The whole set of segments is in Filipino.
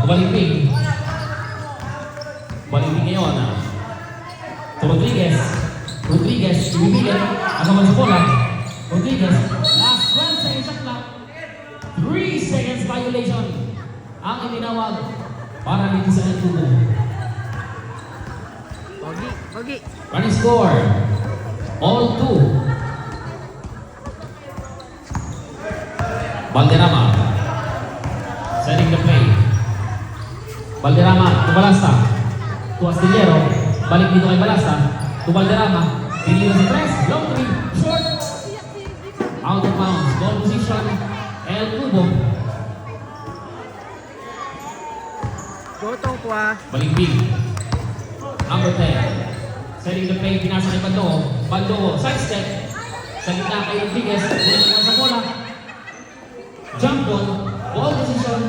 Balimping. Balimping ngayon. To Rodriguez. Rodriguez, ibibigay. Agawan sa bola. Rodriguez, last 12 seconds shot clock. 3 seconds violation. Ang itinawag para dito sa Tubo. Pogi. Running score. All 2. Valderrama. Setting the play. Valderrama to Balasta. To Astillero. Balik dito kay Balasta. To Valderrama. Pinili sa press. Long 3. Short. Out of bounds. Ball position. El Cubo. Gotong po ah. Balimbing. Number 10. Setting the play. Pinasa kay Bandoo. Bandoo. Side step. Sa gitna kay Rodriguez. Bulat naman sa bola. Jump ball. Ball position.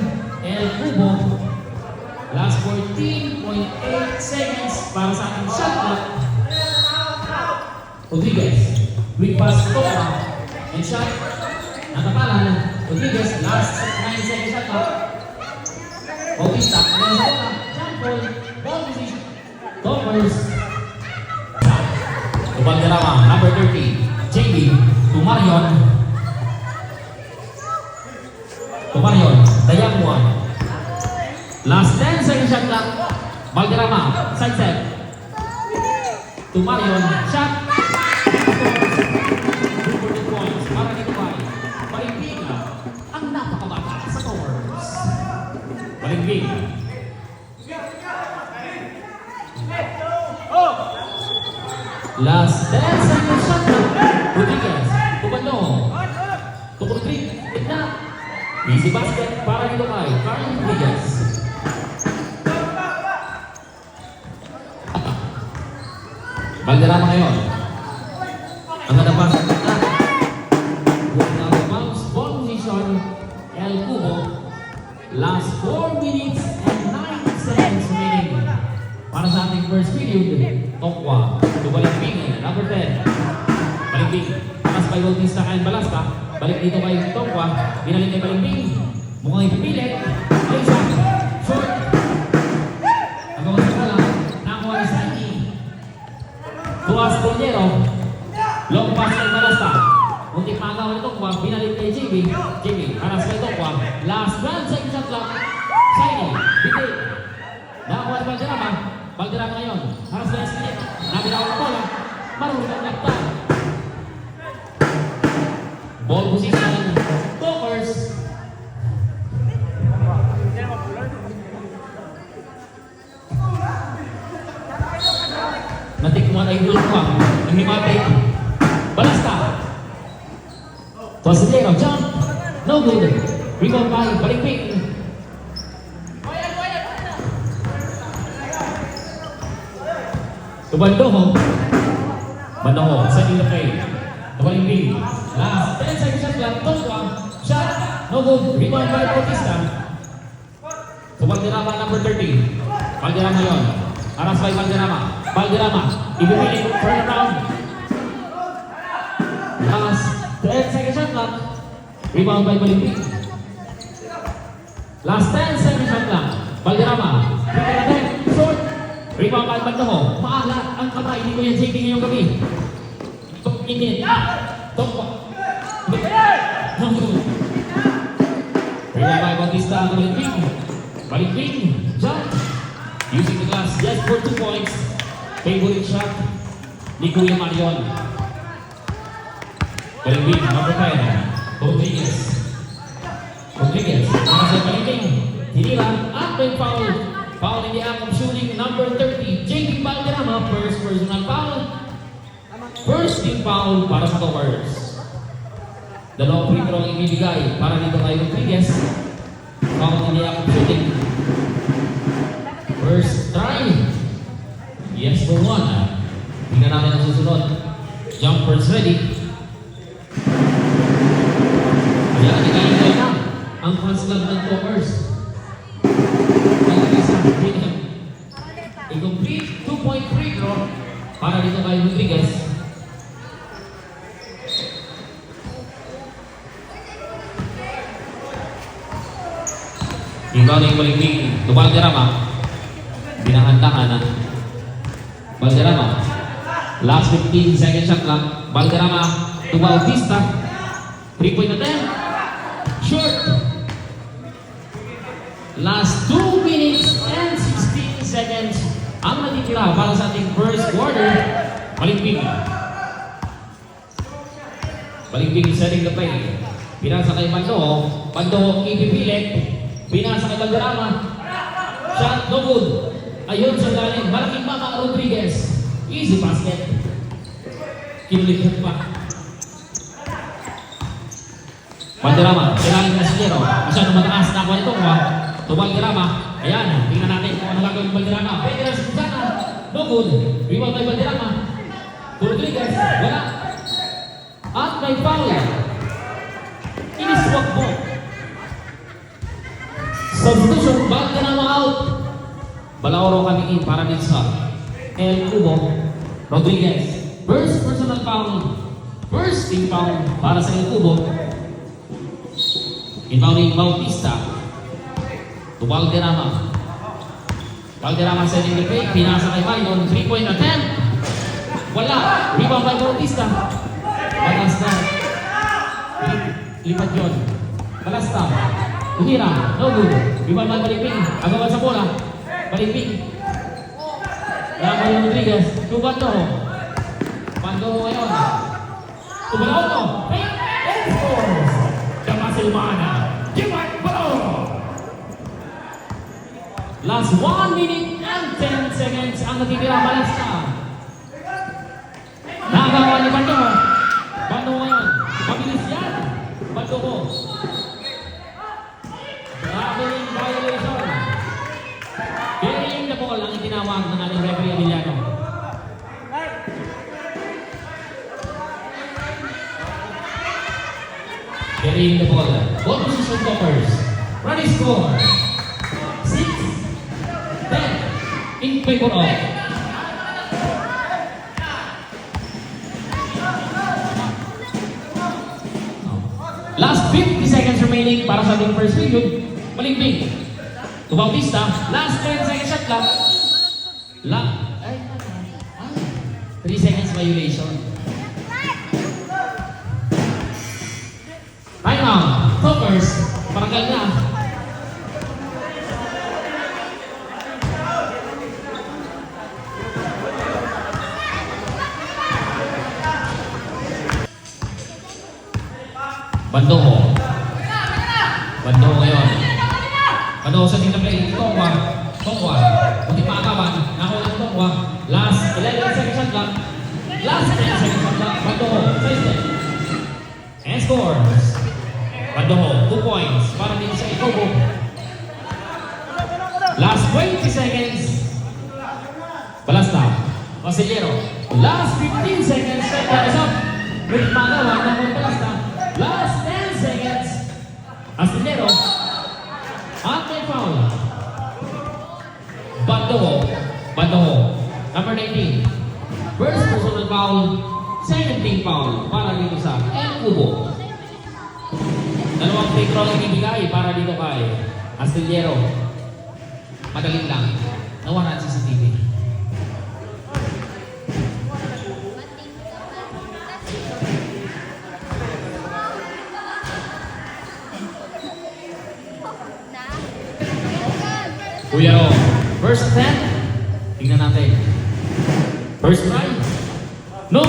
El Cubo. Last 14.8 seconds para sa ating shot clock. Rodriguez. Quick pass to Topa. And shot. Natapalan. Rodriguez. Last 9 seconds shot clock. Bautista. Again sa bola. Jump ball. Ball position. Toppers. To Valderrama. Number 30. JB. To Marion. To Marion. The young one. Last 10 seconds shot clock. Valderrama. Side step. To Marion. Shot. 2 points. Para dito ba? Balimbing. Ang napakabata sa Towers. Balimbing. Last 10 seconds shot clock. Rodriguez. To Bandoo. To Rodriguez. Tigna. Easy basket para dito kay Carl Rodriguez. Valderrama ngayon. Ang nadapas at tigna. Bounce ball position. El Cubo. Last 4 minutes and 9 seconds remaining. Para sa ating first period. Tokwa. To Balimbing. Number 10. Balimbing. Pass by Bautista kay Balasta. Balik dito kay Tokwa. Binalik kay Balimbing. Mukhang ipipilit. Play shot. Short. Agawan sa bola. Nakuha ni Santi. Tuas Bolero. Long pass kay Balasta. Muntik maagaw ni Tokwa. Binalik kay JB. JB. Aras kay Tokwa. Last 12 seconds shot clock. Santi. Biti. Nakuha ni Valderrama. Valderrama ngayon. Aras kay Santi. Nabinaw ang bola. Marunong nagtan. Ball position. Toppers. Natikman ay Bulkwang. Nangimatay. Balasta. Tosilero. Jump. No good. Rebound by Balimbing. To Bandoo. Bandoo. Setting the play. To Balimbing. Last 10 seconds shot clock. Tokwa. Shot. No good. Rebound by Bautista. To Valderrama number 30. Valderrama yun. Aras by Valderrama. Valderrama. Ibibili. Turn around. Last 10 seconds shot clock. Rebound by Balimbing. Last 10 seconds shot clock. Valderrama. Short. Rebound by Bandoo. Maalat ang kamay ni Kuya JB ngayong gabi. Init. Tokwa. Rebound by Bautista ang Balimbing. Balimbing. Jump. Using the glass just for 2 points. Favorite shot ni Kuya Marion. Balimbing. Number 10. Rodriguez. Rodriguez. Nasa Balimbing. Hinila at may foul. Foul in the act of shooting. Number 30. JB Valderrama. First personal foul. First team foul para sa Towers. Dalawang free throw ang ibibigay para dito kay Rodriguez. Foul in the act of shooting. First try. Yes for 1. Tingnan natin ang susunod. Jumpers ready. Ayan, ikaintay na ang fans club ng Towers. I-complete 2-point free throw para dito kay Rodriguez. Inbounding Balimbing to Valderrama. Binahandahan na. Valderrama. Last 15 second shot clock. Valderrama to Bautista. 3-point attempt. Short. Last 2 minutes and 16 seconds ang natitira para sa ating first quarter. Balimbing. Balimbing setting the play. Pinasa kay Pandoho. Pandoho ipipilit. Pinasa kay Valderrama. Shot no good. Ayun sa galing. Malaking mama Rodriguez. Easy basket. Kinulit pa. Valderrama. Kailangan na si Lero. Masyadong mataas na ako nito. To Valderrama. Ayan. Tingnan natin kung ano gagawin Valderrama. Pwede na si Susana. No good. Rebound kay Valderrama. Rodriguez. Wala. At may foul. Iniswag mo. Substitution. Valderrama out. Balaoro kami in para din sa El Cubo. Rodriguez. First personal foul. First team foul para sa El Cubo. Inbounding Bautista. To Valderrama. Valderrama setting the play. Pinasa kay Maydon. 3-point attempt. Wala. Rebound by Bautista. Balasta. Lipat yun. Balasta. Tumira. No good. Rebound by Balimbing. Agawan sa bola. Balimbing. Laban yung Rodriguez. To Pandoho. Pandoho ngayon. To Balaoro. And scores. Damasilmana. Jimat Balaoro. Last 1 minute and 10 seconds ang natitira. Balasta. Nagawa ni Pandoho. Pandoho ngayon. Mabilis yan. Pandoho. Traveling violation. Carrying the ball ang itinawag ng ating referee Emiliano. Carrying the ball. Ball position toppers. Running score. 6-10 in favor of last 50 seconds remaining para sa ating first period. Balimbing. To Bautista. Last 10 seconds shot clock. 3 seconds violation. Time out. Toppers. Paranggal na. Pandoho. Pandoho ngayon. Pandoho sa tinapay. Tongwa. Tongwa. Kunti pa akaban. Nakuha ng Tongwa. Last 11 seconds shot clock. Last 10 seconds shot clock. Pandoho. First and scores. Pandoho. 2 points. Para din sa Ikobo. Last 20 seconds. Balasta. Masillero. Last 15 seconds. Time is up. With Magawa. Nakuha Balasta. Last 10 seconds. Astillero. At may foul. Pandoho. Pandoho. Number 19. First personal foul. Second team foul. Para dito sa El Cubo. Dalawang free throw ang ibigay para dito kay Astillero. Madaling lang. Nawala ang CCTV. Kuya Ro, first attempt. Tingnan natin. First try. No.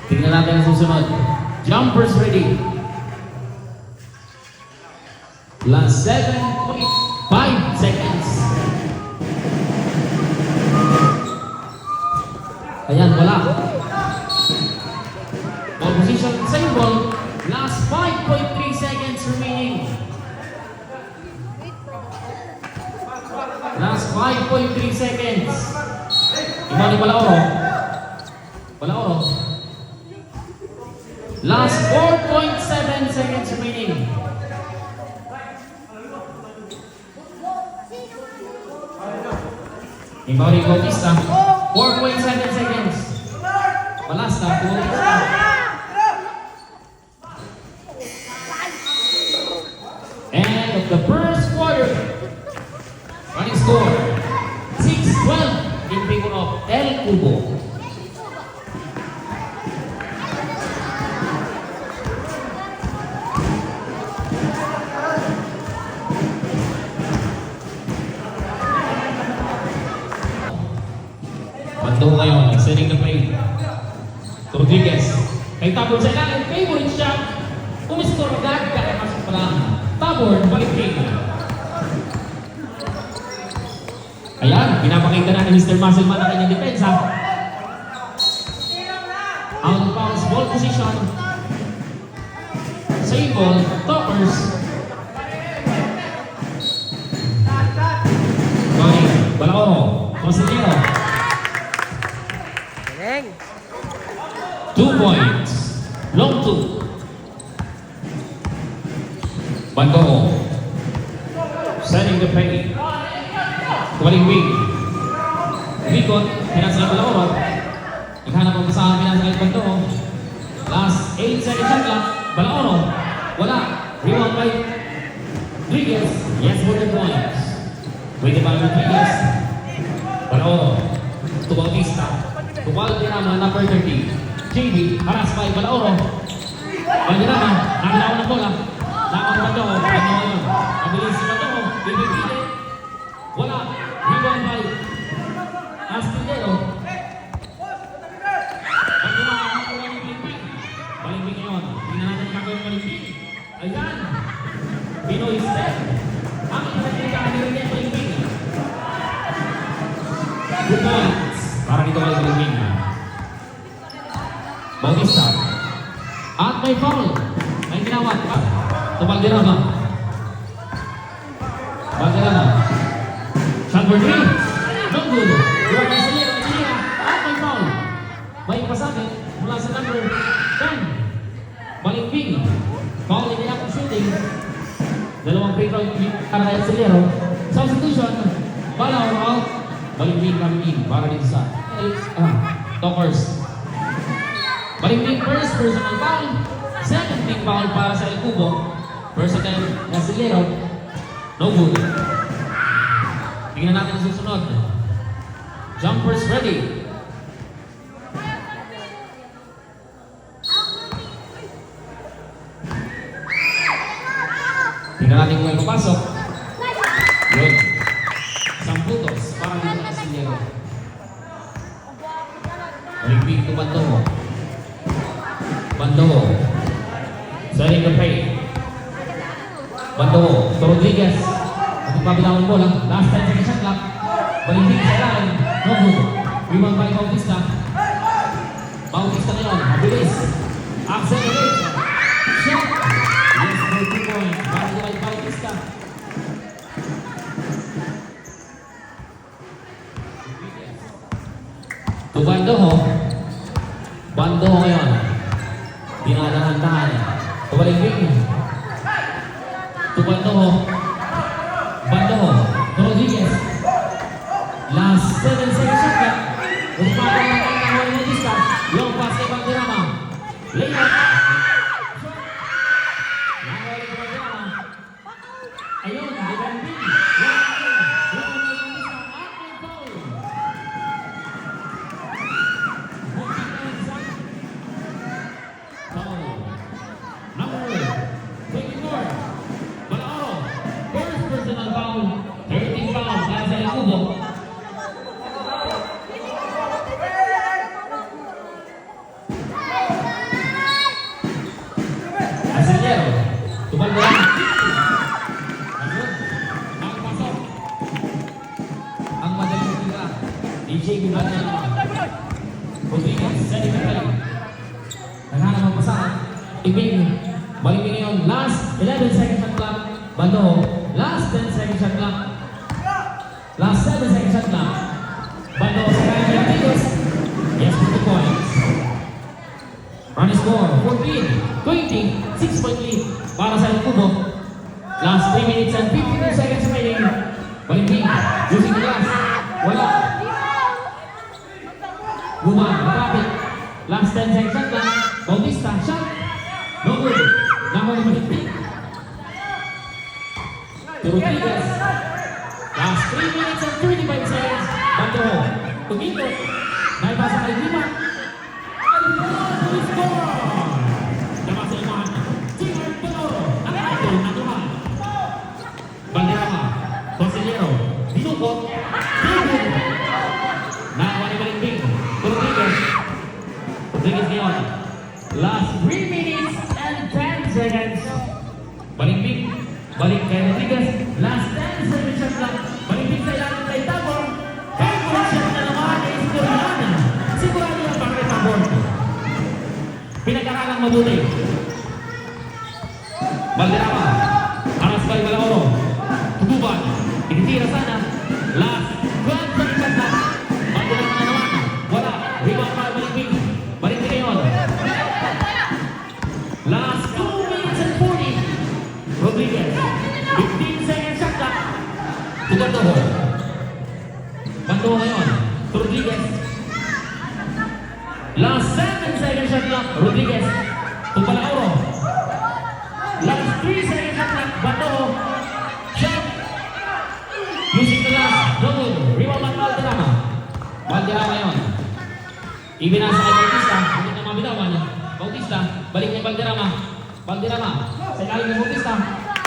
Tingnan natin ang susunod. Jumpers ready. Last 7.5 seconds. Ayan, wala. Ball position, same ball. Last 5.3 seconds remaining. Last 5.3 seconds. Iba ni Balaoro. Balaoro. Last 4.7 seconds remaining. Inbounding Bautista. 4.7 seconds. Balasta. Bautista. And the end the first quarter. Running score 6-12 in favor of El Cubo. Bando ngayon, sending the play. Rodriguez. Kay Tabor sa ilalim, favorite shot. Umiscore agad, kakapasok pa lang. Tabor, balik-balik. Ayan, pinapakita na ni Mr. Muscleman ang kanyang depensa. Out of bounds, ball position. Save ball, toppers. Tony, Balao, Consilero. 2 points. Long 2. Bando. Setting the play. Kumaling wing. Bikot. Pinasa ng Balaoro. Naghanap ang kasama pinasa ng Bando. Last 8 seconds shot lang. Balaoro. Wala. Rebound by Rodriguez. Yes for the points. Pwede ba Rodriguez? Balaoro. To Bautista. To Valderrama, number 30. JB, haras by Balaoro. Valderrama, nakalawan ng bola. Laman Bando, ngayon. Mabilis si Bando, bibigili. Wala. Rebound by Astillero. Valderrama, nakakuha ni Balimbing. Balimbing ngayon. Tingnan natin kagawin Balimbing. Ayan. Pinoy step. Ang pinagkakaroon niya Balimbing. Good points. Para dito kay Balimbing. Bautista. At may foul. May ginawat pa. Ito Valderrama. Valderrama. Shot for 3. No good. Buwan na sila. At may foul. May pasakit mula sa number 10. Balimbing. Foul in the act of shooting. Dalawang free throw para kay Astillero. Substitution. Balaor out. Balimbing coming in para dito sa Toppers. Balimbing first personal foul. Second big foul para sa El Cubo. First attempt na Astillero. No good. Tingnan natin ang susunod. Jumpers ready. Tingnan natin kung may papasok. Yun. Isang putos para dito na Astillero. Balimbing to Bando. Bando. Setting the play. Bando. To Rodriguez. Magpabilang ang bola. Last 10 seconds shot clock. Balimbing sa ilalim. No good. Rebound by Bautista. Bautista ngayon. Mabilis. Accelerate. Shot. Yes, for 2 points. Bando by Bautista. To Bando. Bando ngayon. Dinadahan-dahan. Balimbing. To Bando. Bando. To Rodriguez. Last 7 seconds shot clock. Umpatan ng pangkahuan ng Bautista. Long pass kay Valderrama. Layup. Nangulit kay Valderrama. Ayun, Balimbing. Astillero. Tumalbang. Ang pasok. Ang madaling tira. DJ Valderrama. Rodriguez. Sending the play. Naghanap ang pasahan. Balimbing ngayon. Last 11 seconds shot clock. Bando. Last 10 seconds shot clock. Last 7 seconds shot clock. Bando sa kanya ng Tigos. Yes, 2 points. Running score 14-20. 6-point lead para sa El Cubo. Last 3 minutes and 52 seconds remaining. Balimbing using the glass. Wala. Guman, malapit. Last 10 seconds shot clock. Bautista, shot. No good. Number Balimbing. Rodriguez. Last 3 minutes and 35 seconds. Bandoho. Pagito. Naipasa kay Lima. And score! Dapat sa imahan. Jimar Baloro. Ang idol na naman. Valderrama. Consigliero. Dinukot. David. Nakawani Balimbing. Rodriguez. Rodriguez ngayon. Last 3 minutes and 10 seconds. Balimbing. Balik kay Rodriguez. Last 10 seconds shot lang. Balimbing sa ilalim kay Tabor. Favorite shot na naman ay Sicuriana. Sigurado ang bakit Tabor. Pinag-aralang mabuti. Valderrama. Aras by Balaoro. Tuguban. Tinitira sana. Last 12 seconds shot lang. Valderrama na naman. Wala. Rebound by Balimbing. Balimbing ngayon. Last 2 minutes and 40. Rodriguez. 15 seconds shot clock. Bandoho. Bandoho ngayon. Rodriguez. Last 7 seconds shot clock. Rodriguez. Tumbalaoro. Last 3 seconds shot clock. Bandoho. Shot. Using the last. Double. Rebound by Valderrama. Valderrama ngayon. Ibinasa kay Bautista. Hindi na mabitawan. Bautista. Balik kay Valderrama. Valderrama. Sa ilalim ng Bautista.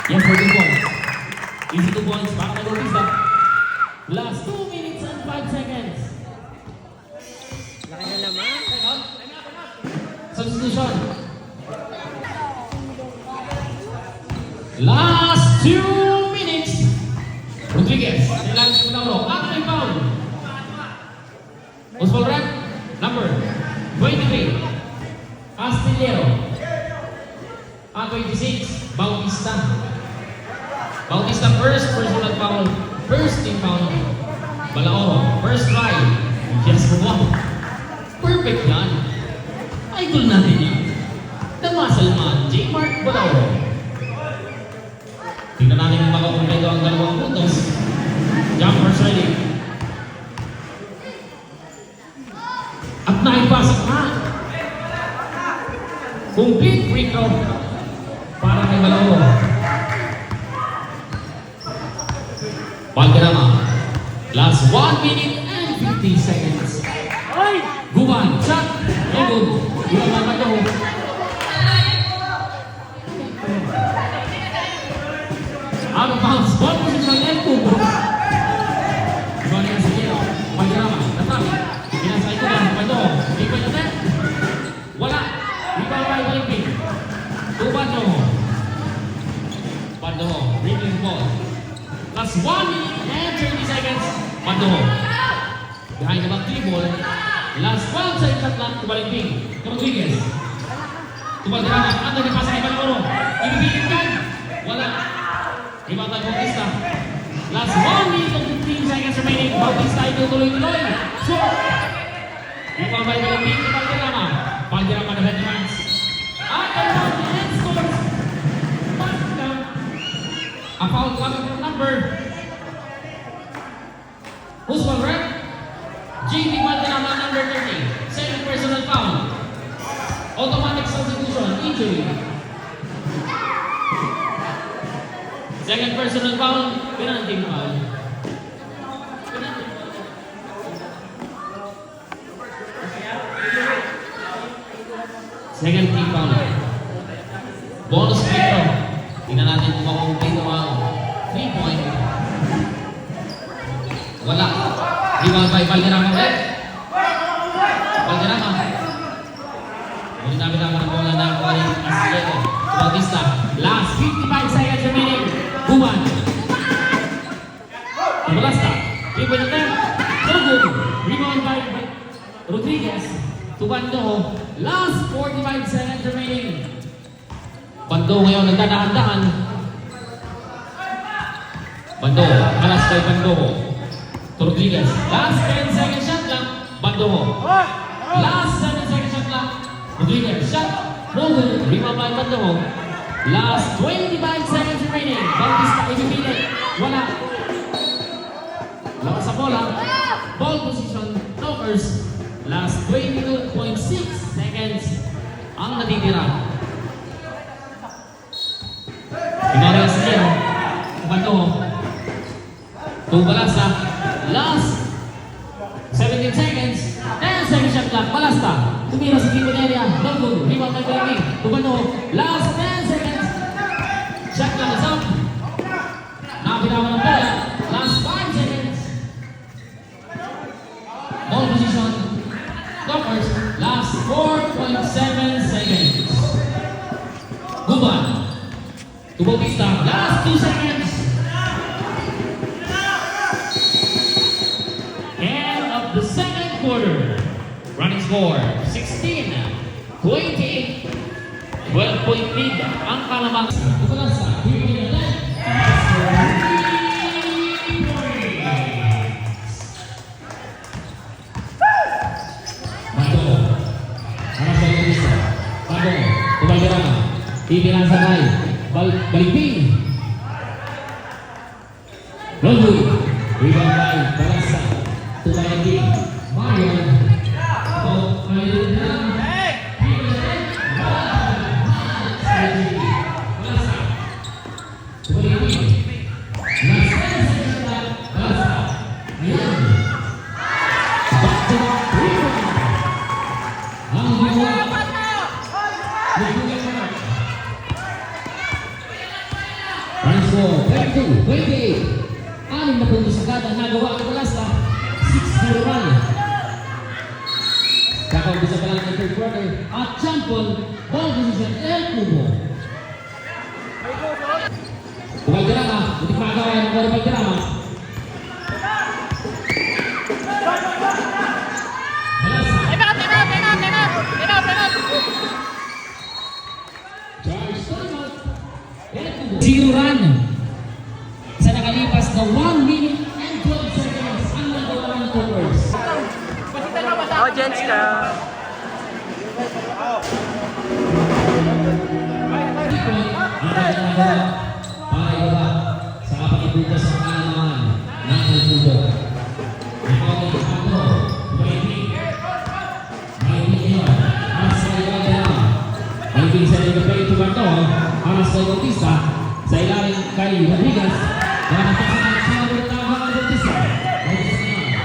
Yes, for 2 points. Easy 2 points para kay Bautista. Last 2 minutes and 5 seconds. Laki na naman. Substitution. Last 2 minutes. Rodriguez. Sa ilalim ng Lauro. At may foul. Oswald Rep. Number 23. Astillero. At 26. Bautista. Bautista first personal foul. First team foul. Balaoro. First try. Yes for 1. Perfect yan. Idol natin yan. Damasal man. J. Mark Balaoro. Tingnan natin kung makakumpleto ang 2 puntos. Jumpers ready. At naipasok na. Complete free throw para kay Balaoro. Valderrama. Last 1 minute and 50 seconds. Guban. Shot. No good. Guban ang Bandoho. Out of bounds. Ball position and Kubo. Guban ang Sigero. Valderrama. Natrami. Pinasay ko lang. Bandoho. Hindi pa yung net. Wala. Rebound by Balimbing. To Bandoho. Bandoho. Dribbling ball. Last 1 minute and 30 seconds. Bandoho. Behind the back dribble. Last 12 seconds shot clock to Balimbing. To Rodriguez. To Valderrama. Ang nagpasa kay Balaoro. Ibibitin kan. Wala. Rebound by Bautista. Last 1 minute and 15 seconds remaining. Bautista ito tuloy-tuloy. Short. Rebound by Balimbing to Valderrama. Valderrama na headlines. At ang end scores. Touchdown. A foul coming from number. Who's one rep? JP Valderrama, number 30. Second personal foul. Automatic substitution. Injury. Second personal foul. Penalty foul. Second team foul. Bonus free throw. Tingnan natin kung makukumpleto ang 3-point. Wala. Rebound by Valderrama ulit. Valderrama. Muli namin naman ang bola ng Astillero. Bautista. Last 55 seconds remaining. Guban. Balasta. 3-point attempt. No good. Rebound by Rodriguez. To Bandoho. Last 45 seconds remaining. Bandoho ngayon nagdadahan-dahan. Bandoho. Alas kay Bandoho. Rodriguez. Last 10 seconds shot lang. Bandoho. Last 7 seconds shot lang. Rodriguez. Shot. No good. Rebound by Bandoho. Last 25 seconds remaining. Bautista ibibilit. Wala. Lakas sa bola. Ball position. Knockers. Last 22.6 seconds ang natitira. Pinari ang Sigero. Bandoho. to Balasta. Last 17 seconds. 10 seconds shot clock. Balasta. Tumira sa keeping area. Longwood. Rebound by Belimbing. Tubano. Last 10 seconds. Shot clock is up. Nakapinawa ng bola. Last 5 seconds. Ball position. Toppers. Last 4.7 seconds. Guban. To Bautista. Last 2 seconds. End of the second quarter. Running score 16-28. 12-point lead ang Kalamang. Balasta. Here we Ipinasakay. Balimbing. Longwood. Rebound by Balasta. To Balimbing. Marion. Marion lang. Balasta. To Balimbing. Last 10 seconds na. Balasta. Ayan. Back to back. Rebound. Ang gawa. Running score 32-28. 6 na puntos agad ang nagawa ng Balasta. 6-0 run. Kakaumpisa pa lang ng third quarter. At champion, ball position, El Cubo. Bumaldirama, hindi magawa ng Bumaldirama. Zero run sa nakalipas na 1 minute and 12 seconds ang nagawa ng Toppers. Audience ka. Ang nagawa para iba sa kapatibutas ng kaalaman ng El Cubo. Ikaw ay ako, Maybin yun, Aras sa iba na. Maybin sa iba pa ito ba ito, Aras sa Bautista. Sa ilalim kay Rodriguez, para magkasalan sa mga tama ng Bautista. Bautista naman.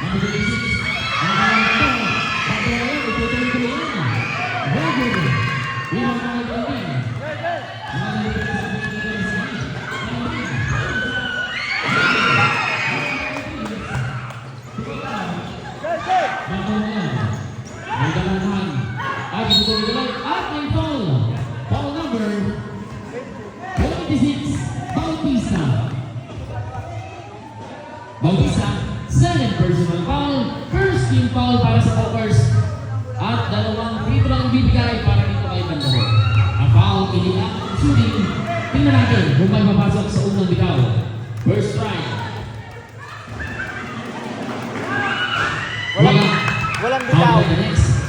Number 26. Ang ito. Pagkakaroon, itutuloy-tuloy yan. Very good. Rebound by Belimbing. May dalanhan. At itutuloy-tuloy. At may foul. Foul number 26, Bautista. Bautista, second personal foul, first team foul para sa Toppers. At dalawang free throw ang bibigay para dito kay Bandaro. Ang foul, inilang, shooting. Tingnan natin kung may mapasok sa unang bitaw. First strike. Walang bitaw. Foul by the next.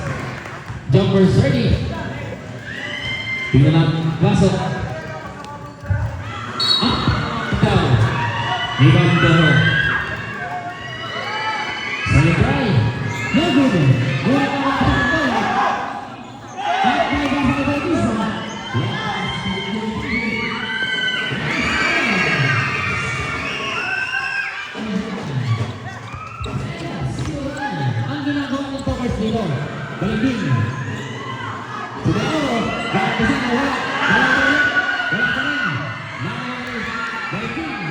Jumpers ready. Tingnan natin, pasok. Rebound Bandaro. Salibay. No good. Wala ka makakabay. At may basa ka Bautista. Ang ginagawa ng Toppers dito. Balimbing. Tudao. Bakit na wala? Wala ka rin. Balimbing.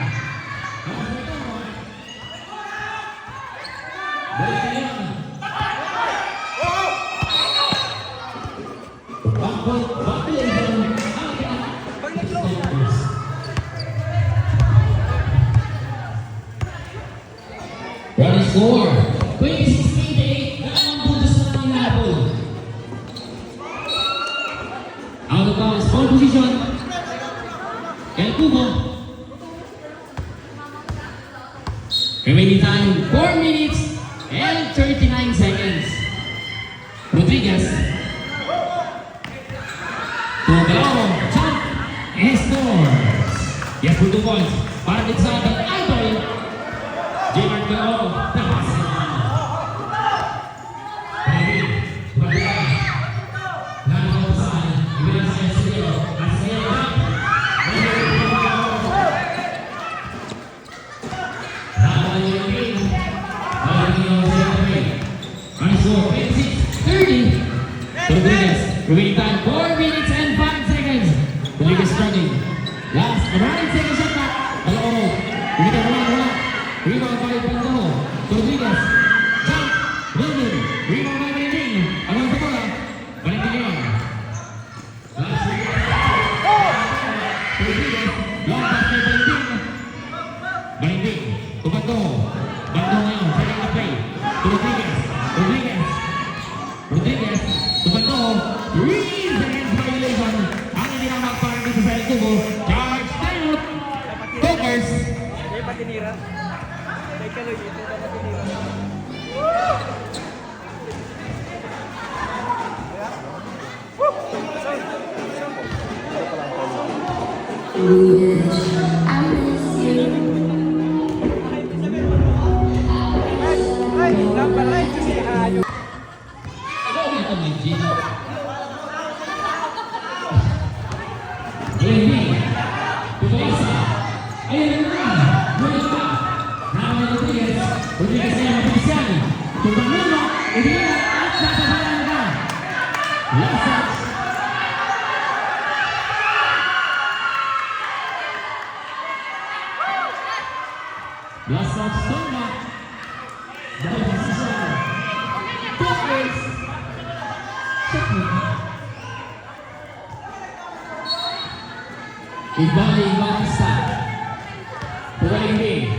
Running score 26-28. Dalawang puntos na ang hinabol. Out of bounds, ball position. El Cubo. Remaining time 4 minutes and 39 seconds. Rodriguez. Tugalao, jump, and scores. Yes, for 2 points. Para dito sa ating idol, J.R. Galao, tapos na. Rebound by Panto. Rodriguez. Jump. London. Rebound by Beijing. Alam sa bola. Valentin Leon. Last rebound. Rodriguez. Long pass by Valentin. Valentin. To Panto. Panto ngayon. Setting the play. To Rodriguez. Rodriguez. Rodriguez. To Panto. 3 seconds violation. Ang hindi na magparang dito sa El Tubo. Charge timeout. Tokers. May patinira. May kaloy dito na patinira. Ay, number 9 kasi ayaw. Ano ito ni Gino? Jamie. Tutuasa. Ayan na. Mula pa. Naman Rodriguez. Rodriguez na yung Cristian. Tumanuna. Udina. At nakabayan na. Last touch. Last touch. Tonga. Dahil decision. Tokers. Ibalik Batista. Puraling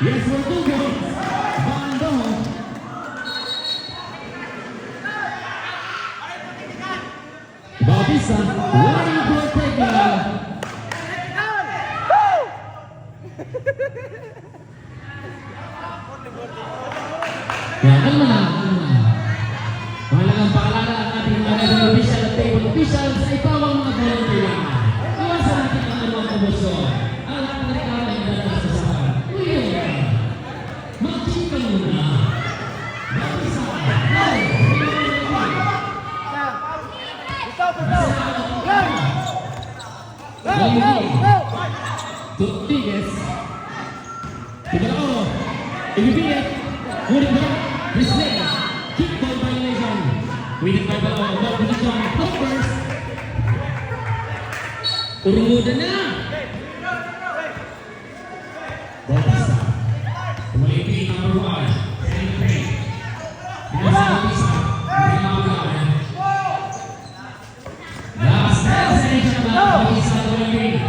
Yes, we're good. Bando. Bautista, running for a takedown. Kaya ano na? Mahalagang paalala ang ating mga naging official at table official sa ipawang mga volunteer. Iwasan natin ang anumang komosyon. Ang lahat ng reklamo ay dadalas sa sapan. Magchika muna. Bautista, Rodriguez. Tigalao. Ibibigit. Ngunit ba? Presley. Kickball violation. Winning by Balao. Ball position. Toppers. Urmuda na. Bautista. Umulipin number 1. Setting the play. Pinasa Bautista. Hindi makagawa. Last 10 seconds na ba? Bautista na umulipin.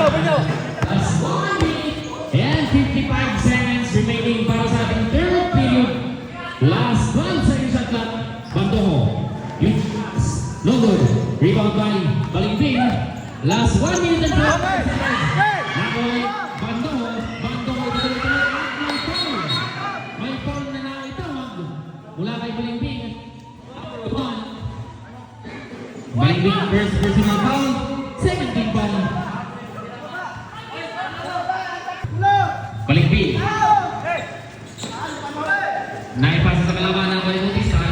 Banyo. Last 1 minute and 55 seconds remaining para sa ating third period. Last 1 second shot clock. Bandoho. Yung no good. Rebound by Balimping. Last 1 minute and 12 seconds. Nakoy Bandoho. Bandoho. May foul na naitawag mula kay Balimping. Balimping first personal foul. Second team foul. Balimping. Naipasa sa kalaban ng Bautista.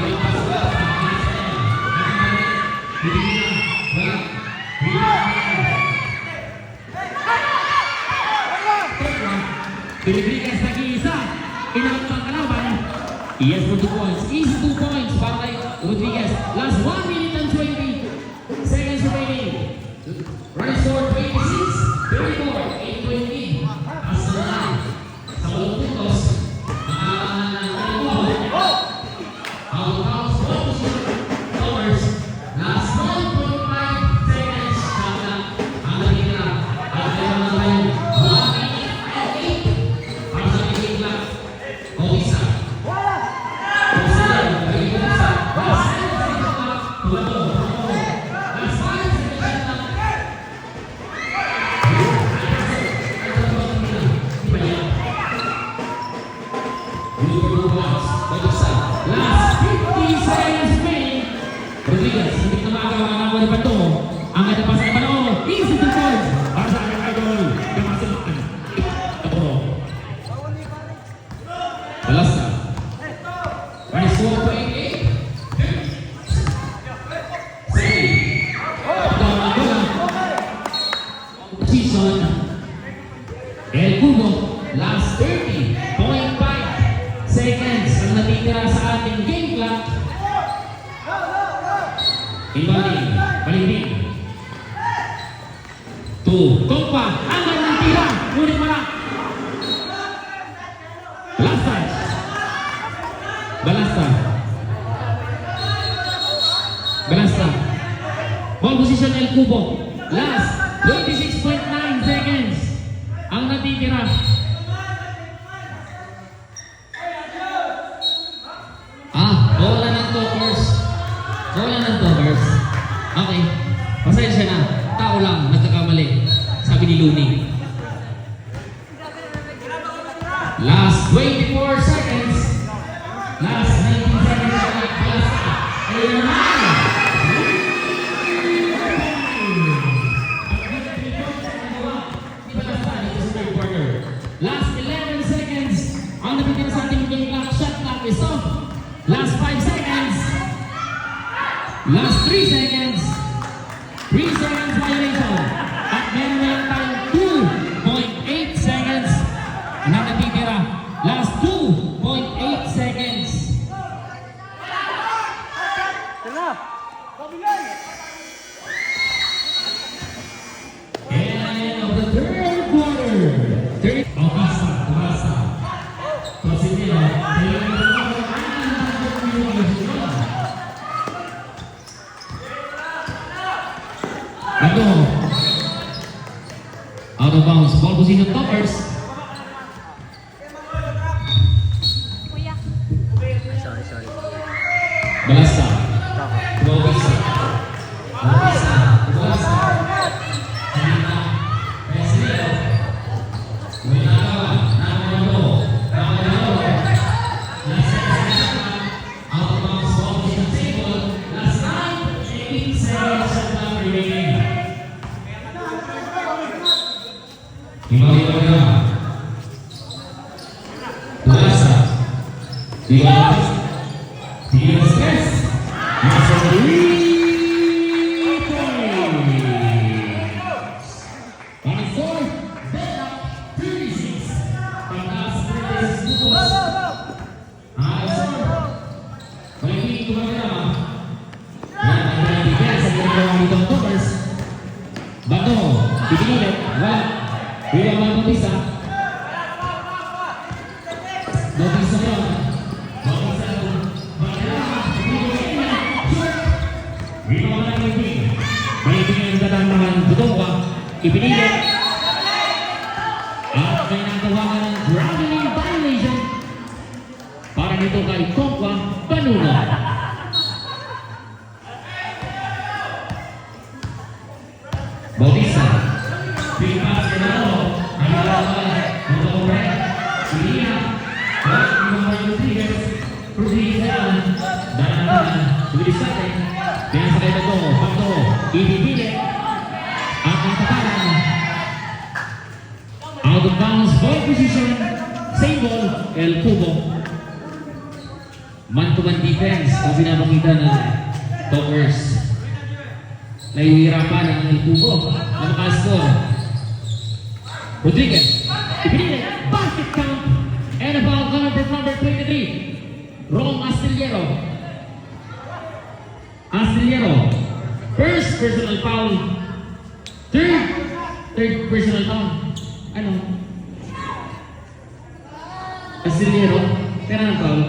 Rodriguez nag-iisa. Inakot ang kalaban. Yes for 2 points. Easy 2 points para kay Rodriguez. Last 1 minute and 20 seconds remaining. Run score 26, 34, 8-20. As the line. Sa walong puntos. Out-house opposite covers. Last 1.5 seconds. Ang nagigila. At meron na tayo 1 minute and 8. Para sa nagiging clock. Bautista. Bautista. Last 10 seconds clock. Last 5 seconds clock. Last 50 seconds remaining. Rodriguez, hindi na makagawa ng wala pa ito. Ang ganda pa sa Balao. Easy to points. Para sa aking idol. Kamasin. Ito. El Cubo, last 30.5 seconds ang natitira sa ating game clock. Ibalik, Balimbing. 2, Tokwa, ang gandang tira, ngunit wala. Balasta. Balasta. Balasta. Ball position El Cubo. Last 26.9 seconds ang natitira. Bola ng toppers. Bola ng toppers. Okay. Pasensya na. Tao lang, nagkakamali. Sabi ni Looney. Last 24 seconds. Last 19 seconds. Ayun naman. Last 11 seconds. Ang napitin sa ating game clock. Shot clock is off. Last 5 seconds. Last 3 seconds. 3 seconds violation. At meron na lang tayong 2.8 seconds na natitira. Last 2.8 seconds. End of the third quarter. Third. Tumasa. Positivo. Ito. Out of bounds. Ball position toppers. Sorry. Balasta. Balasta. Balasta. Halina. Pesilio. Wala. Nakamalo. Last 7 seconds. Out of bounds. Ball position table. Last 9 seconds of time remaining. Ibadah. Balasta. Dia stress. Masuk 3 points. On the fourth, Bella 36. Pangkas 36 bukas. Balik ke mana? Yang akan diberikan sebagai orang Toppers. Bato, dipilih. Wah, William Bautista. Bautista yun. Balikin ang katantangan Budongwa, ipinilit at may nagawa ng gravity violation para dito kay Tokwa Panuno. Bautista, big pass ke dalam, untuk Brad, Silia, Rodriguez, dan Willisate. Dengan sakay Bato, ibibigay ang kataparan. Out of bounds, ball position, same ball, El Cubo. Man-to-man defense ang pinapakita ng Toppers. Nahihirapan ang El Cubo na makascore. Rodriguez, ibinigay, basket count, and a foul coming from number 23, Rom Astillero. First personal foul. Third personal foul. Ano? Astillero, kaya ng foul.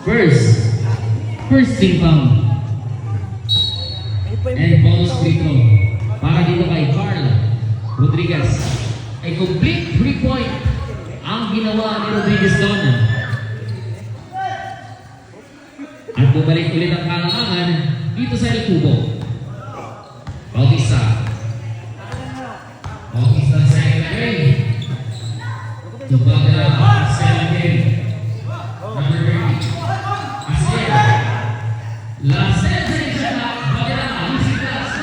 First team foul. And bonus free throw. Para dito kay Carl Rodriguez. A complete 3-point ang ginawa ni Rodriguez doon. At bumalik ulit ang kalangan dito sa El Cubo. Bautista second. Tubaga second. Number 30. Asya. Last second siya na. Bagay na. Lucy Glass.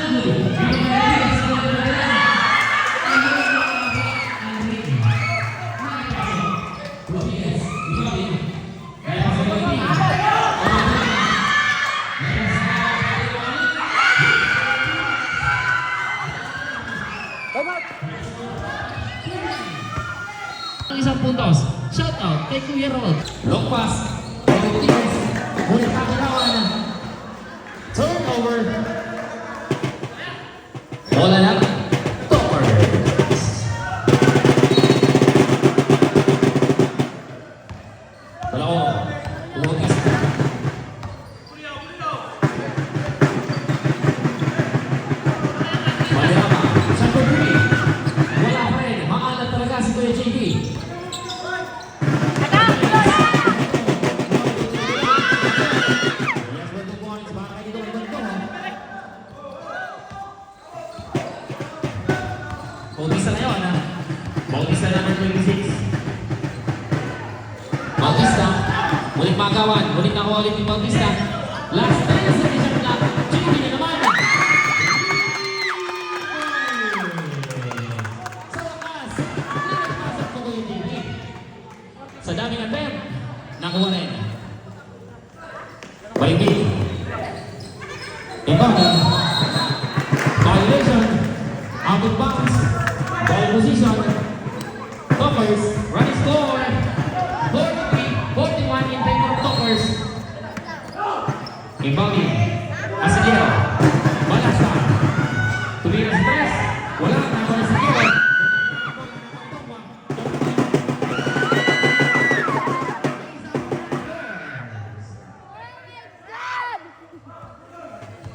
Ang isang puntos. Shout out kay Kuya Rod. Long pass. Pagkakitigas. Ngunit kakalawan. Turnover. Bola lang. Toppers. Palao. Tuwagis. Malirama. Santo Puri. Wala pa rin. Maalat talaga si Kuya JP. Bautista na yun, ha? Bautista number 26. Bautista. Muling magawan. Muling nakuha ulit ni Bautista. Last 10 sa Richard Black. JP na naman. Sa wakas, nakapasok po ko yung JP. Sa daming attempt, nakuha rin. Baybig. Ikaw na. Violation. Out of bounds. Ball position. Toppers. Running score. 43-41 in favor of Toppers. Inbounding. Asigero. Balasta. Tumira sa tres. Wala. Nakuha na Asigero.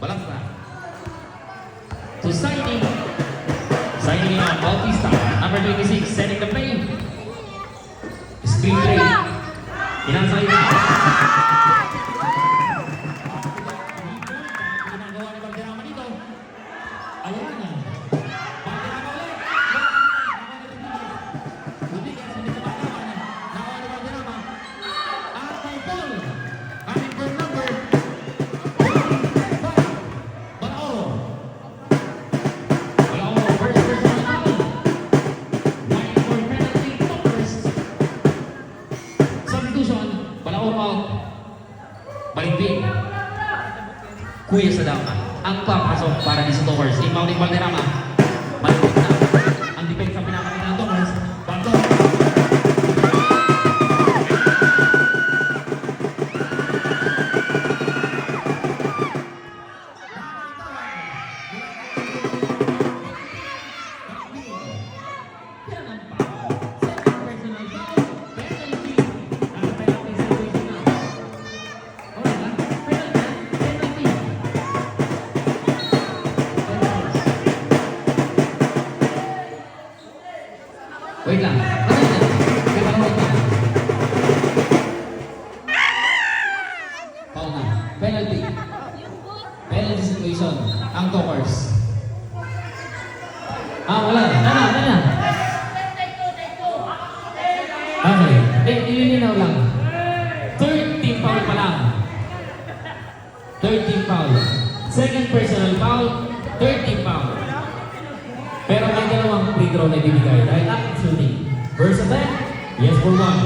Balasta. To signing. Signing on Bautista, number 26, setting the play. Screen play. Inansay na. Ginagawa ni Valderrama dito. Ayan na. Valderrama ulit. Rodriguez, hindi sa Valderrama. Nakuha ni Valderrama. At may ball. Coming for number 45. Balaoro. Balaoro, first personal foul. Line for penalty, Toppers. Substitution, Balaoro out. Balimbing. Kuya Sadama. Ang papasok para di sa Toppers. Inbounding Valderrama. Malipot na. Ang depensa pinapakita ng Toppers. Bato. Yan ang foul. Second personal foul. Penalty. Nasa penalty situation na. Alright, ha? Penalty. Wait lang. Foul na. Penalty. Penalty situation. Ang Toppers. Wala. Nana. Okay. Ililinaw lang. Third team foul pa lang. Third team foul. Second personal foul. Third team foul. Pero may dalawang free throw na ibibigay dahil active shooting. First attempt, yes for one.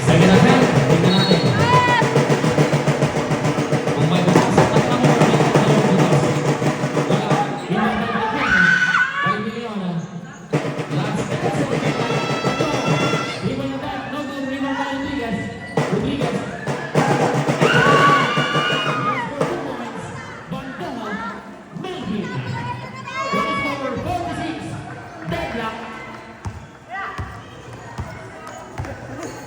Second attempt, tingnan natin. Kung may bukas at ang mga bukas. Wala. Hindi na tayo. Ay, Milion. Last step. Rebound attack. No good. Rebound by Rodriguez. Rodriguez.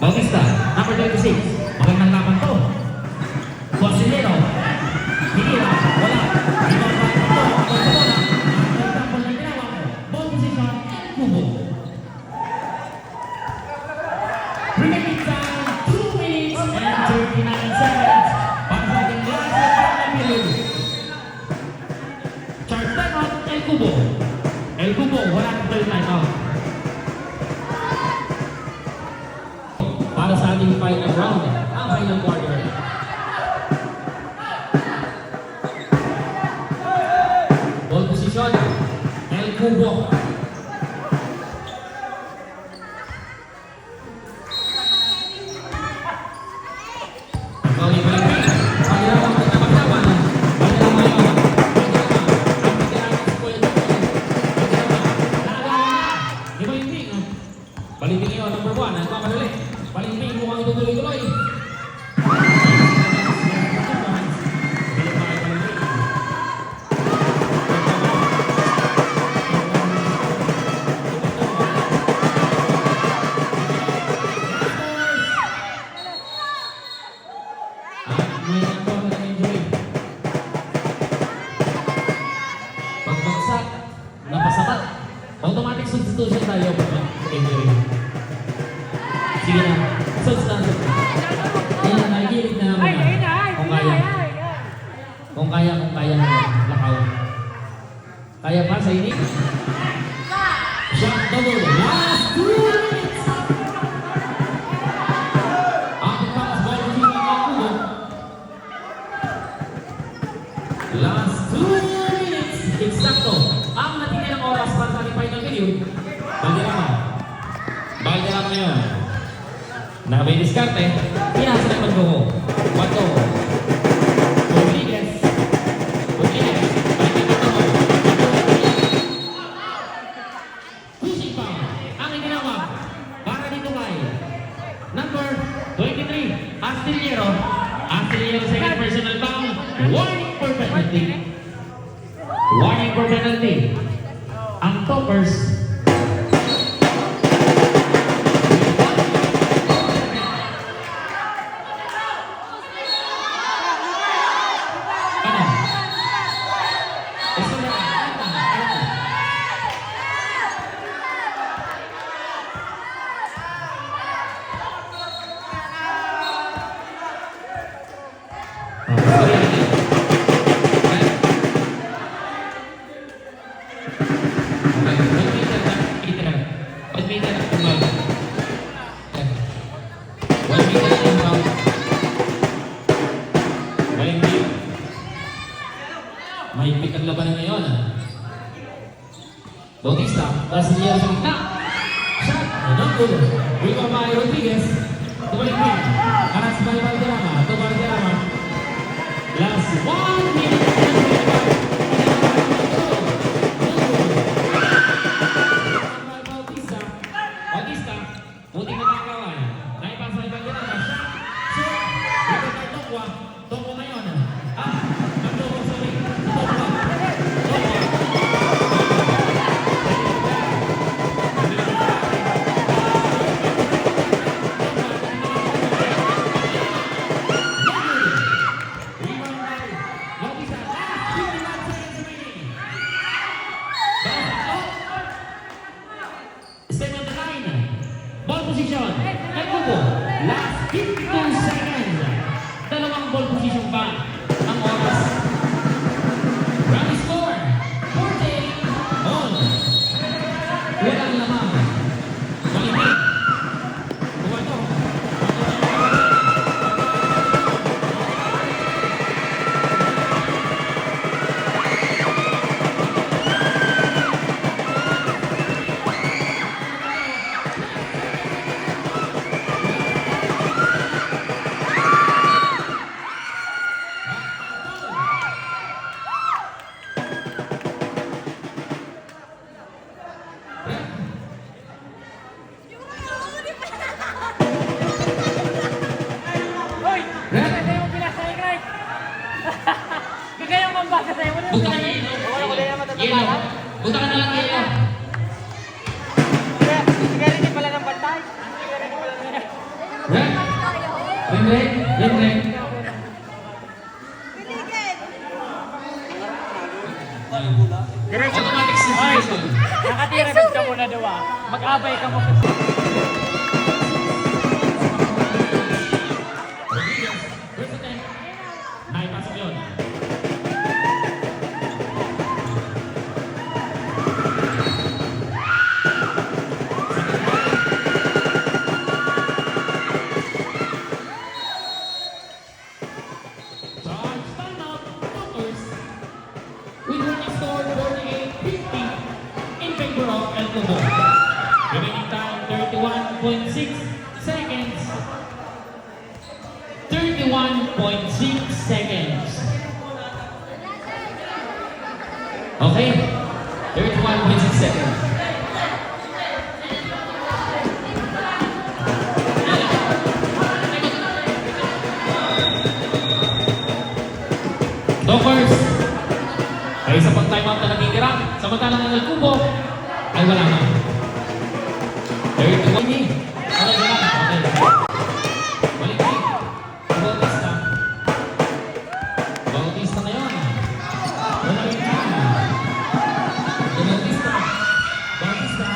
Bautista, number 26. Magandang laban to. Cosilero. Hinira. Wala. Rebound by ito. Barcelona. Ang example na ginawa ko. Ball position. Kubo. Remaining time, 2 minutes and 39 seconds. Para sa ating last na period. Charge time out, El Kubo. El Kubo, wala ng third line out. Para sa ating final round, ang final quarter. Ball position, El Kubo. Balik. Pagkakang magkakamatawan. substitution tayo. Okay. Sige na. Substitution. Ayan, nagigilig na naman. Kung kaya. Kung kaya na. Lakaw. Kaya pa sa init? Shot double. Last 2 minutes. Ang pass ball ng Kubo. Last 2 minutes. Eksakto. Ang natitirang oras para sa ating final period. Valderrama ngayon. Na may diskarte. Pinasa naman ko. Bato. Rodriguez. Pushing foul. Ang itinawag. Para dito kay number 23. Astillero. Astillero second personal foul. Warning for penalty. Warning for penalty. Ang toppers. Mahigpit ang labanan ngayon. Bautista, Brasileiro sa gitna. Shot, Nangul. Rebound by Rodriguez. Tubalik din. Aras by Valderrama. Ito Valderrama. Last 1 minute. Bautista. Bautista. Puting nakakawan. Naipasa by Valderrama. Shot. Rebound by Tokwa. Tokwa ngayon. Nagtoko sa ring. Tokwa. Step on the line. Ball position. Nagkubo. Last 52 seconds. Dalawang ball position pa. Ang oras. Rally score. 48 all. Walang lamang. Malimit. Buwato. Buta ka na yellow. Buta ka na lang yellow. Red. Red. Automatic substitution. Nakatira ka muna daw. Mag-abay ka mo. Naipasok yun. Charge timeout. Toppers. With winning score 48-50 in favor of El Cobo. Remaining time 31.6 seconds. 31.6 seconds. Okay. 31.6 seconds. Dockers. Ay isa pang timeout na natitira. Samantalang ang El Cubo ay wala na. 31. Okay, wala. Okay. Balik din. Bautista. Bautista ngayon. Wala rin ka. Bautista. Bautista.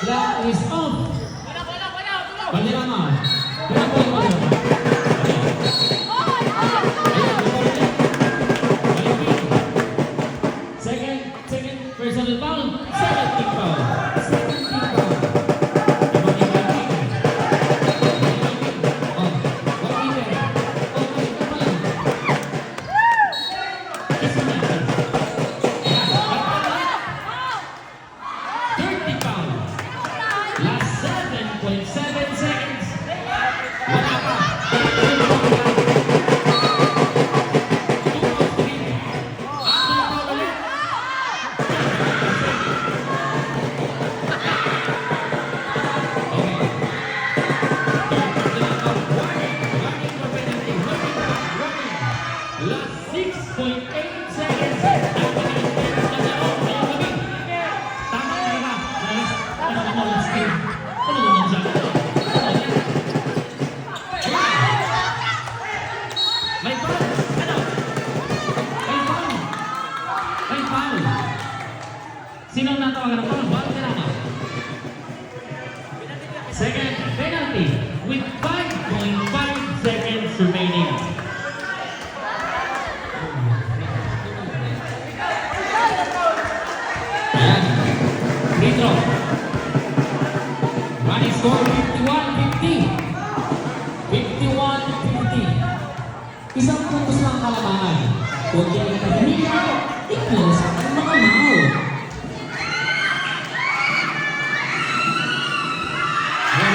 Clock is off. Valderrama. Wala po yung Valderrama. Second personal foul. Second team foul. Second team foul. Last 7.7 seconds. Wala pa. Last 6.8 seconds. Tama na ba? Ano naman last game? Ano naman siya? May foul! Ano? May foul! May foul! Sino ang natawagan ng foul? Valderrama. Second penalty with 5.5 seconds remaining. Ayan. Free throw. Running score 51-50. 51-50. Isang puntos lang kalamangan. Kung di ang katahimik, ipilas ang mga mahal. May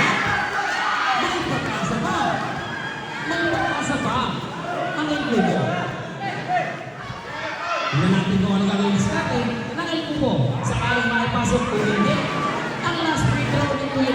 pag-asa pa. May pag-asa pa. Ang ilkubo. Tingnan natin kung ano gagawin sa atin ng ilkubo. Sakaling makipasok o hindi. Ang last free throw ni Kuya